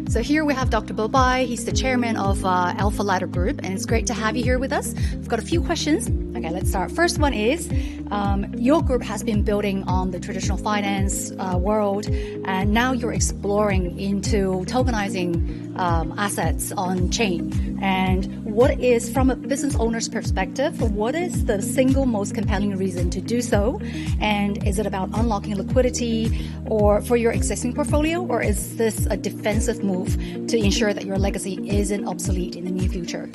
So here we have Dr. Bobai. He's the chairman of Alpha Ladder Group, and it's great to have you here with us. We've got a few questions. Okay, let's start. First one is, your group has been building on the traditional finance world, and now you're exploring into tokenizing assets on chain. And what is, from a business owner's perspective, what is the single most compelling reason to do so? And is it about unlocking liquidity or for your existing portfolio, or is this a defensive move to ensure that your legacy isn't obsolete in the near future?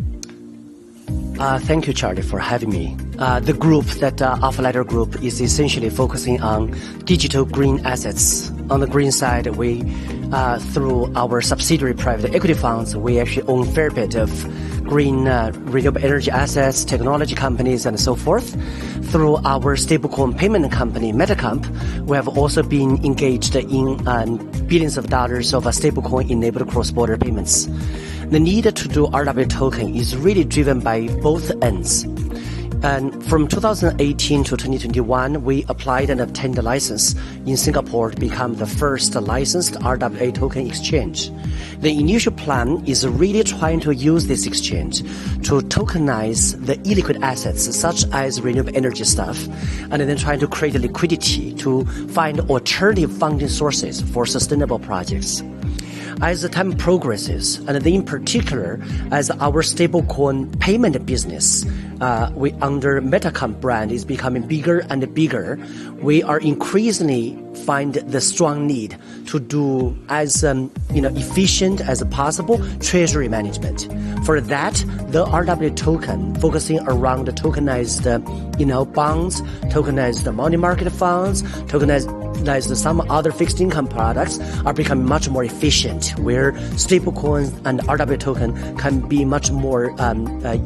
Thank you, Charlie, for having me. The group that Alpha Ladder Group is essentially focusing on digital green assets. On the green side, we, through our subsidiary private equity funds, we actually own a fair bit of green renewable energy assets, technology companies, and so forth. Through our stablecoin payment company, Metacomp, we have also been engaged in billions of dollars of stablecoin-enabled cross-border payments. The need to do RWA token is really driven by both ends. And from 2018 to 2021, we applied and obtained a license in Singapore to become the first licensed RWA token exchange. The initial plan is really trying to use this exchange to tokenize the illiquid assets such as renewable energy stuff, and then trying to create liquidity to find alternative funding sources for sustainable projects. As the time progresses, and then in particular, as our stablecoin payment business, we under Metacomp brand is becoming bigger and bigger, we are increasingly find the strong need to do as efficient as possible treasury management. For that, the RWA token focusing around the tokenized bonds, tokenized money market funds, tokenized some other fixed income products are becoming much more efficient, where stablecoins and RWA token can be much more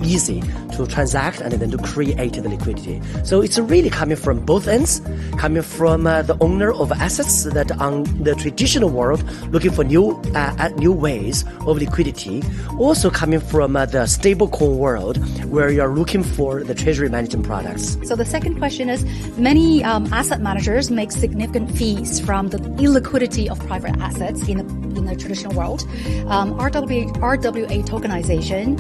easy to transact and then to create the liquidity. So it's really coming from both ends, coming from the owner of assets that on the traditional world looking for new ways of liquidity, also coming from the stablecoin world where you're looking for the treasury management products. So the second question is, many asset managers make significant fees from the illiquidity of private assets in the traditional world. RWA tokenization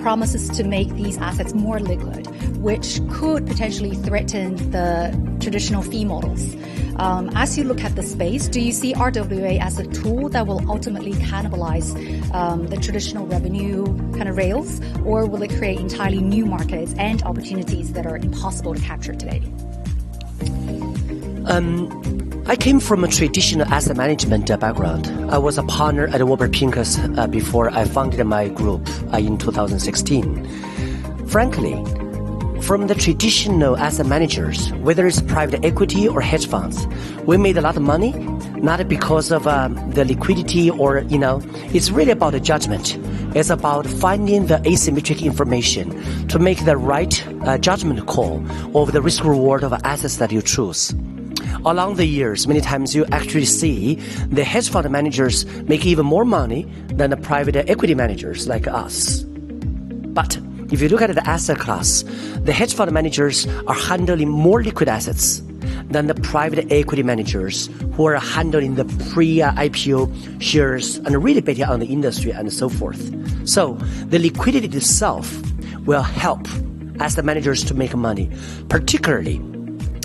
promises to make these assets more liquid, which could potentially threaten the traditional fee models. As you look at the space, do you see RWA as a tool that will ultimately cannibalize the traditional revenue kind of rails, or will it create entirely new markets and opportunities that are impossible to capture today? I came from a traditional asset management background. I was a partner at Warburg Pincus before I founded my group in 2016. Frankly, from the traditional asset managers, whether it's private equity or hedge funds, we made a lot of money, not because of the liquidity or, it's really about the judgment. It's about finding the asymmetric information to make the right judgment call of the risk reward of assets that you choose. Along the years, many times you actually see the hedge fund managers make even more money than the private equity managers like us. But if you look at the asset class, the hedge fund managers are handling more liquid assets than the private equity managers who are handling the pre-IPO shares and really betting on the industry and so forth. So the liquidity itself will help asset managers to make money, particularly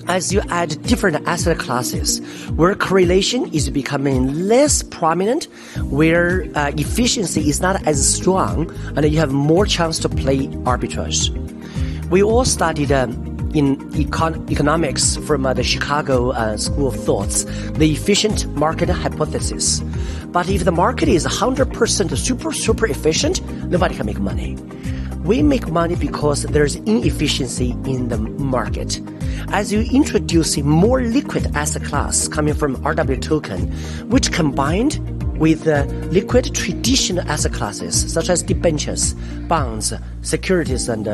as you add different asset classes, where correlation is becoming less prominent, where efficiency is not as strong, and you have more chance to play arbitrage. We all studied in economics from the Chicago School of Thoughts, the efficient market hypothesis. But if the market is 100% super efficient, nobody can make money. We make money because there's inefficiency in the market. As you introduce a more liquid asset class coming from RWA token, which combined with liquid traditional asset classes such as debentures, bonds, securities, and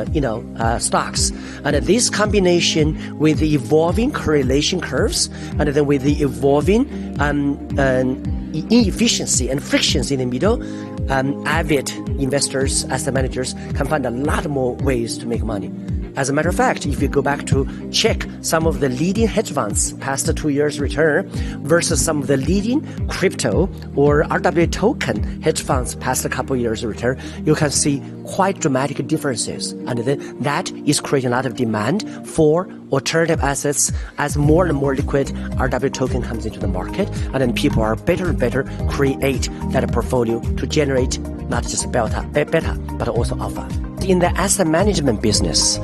stocks, and this combination with the evolving correlation curves, and then with the evolving inefficiency and frictions in the middle, avid investors, asset managers can find a lot more ways to make money. As a matter of fact, if you go back to check some of the leading hedge funds past 2 years return versus some of the leading crypto or RWA token hedge funds past a couple years return, you can see quite dramatic differences. And then that is creating a lot of demand for alternative assets as more and more liquid RWA token comes into the market. And then people are better and better create that portfolio to generate not just beta, but also alpha. In the asset management business,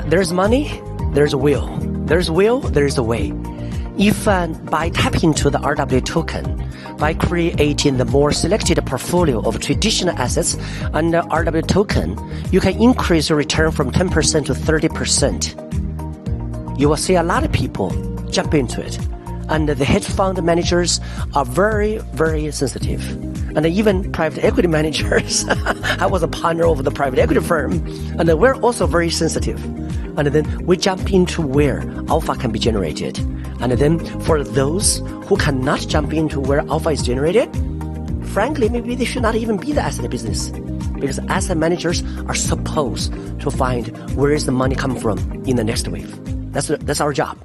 there's money, there's a will. There's will, there's a way. If by tapping into the RWA token, by creating the more selected portfolio of traditional assets under RWA token, you can increase your return from 10% to 30%. You will see a lot of people jump into it. And the hedge fund managers are very, very sensitive. And even private equity managers, I was a partner of the private equity firm, and we're also very sensitive. And then we jump into where alpha can be generated. And then for those who cannot jump into where alpha is generated, frankly, maybe they should not even be the asset business. Because asset managers are supposed to find where is the money come from in the next wave. That's our job.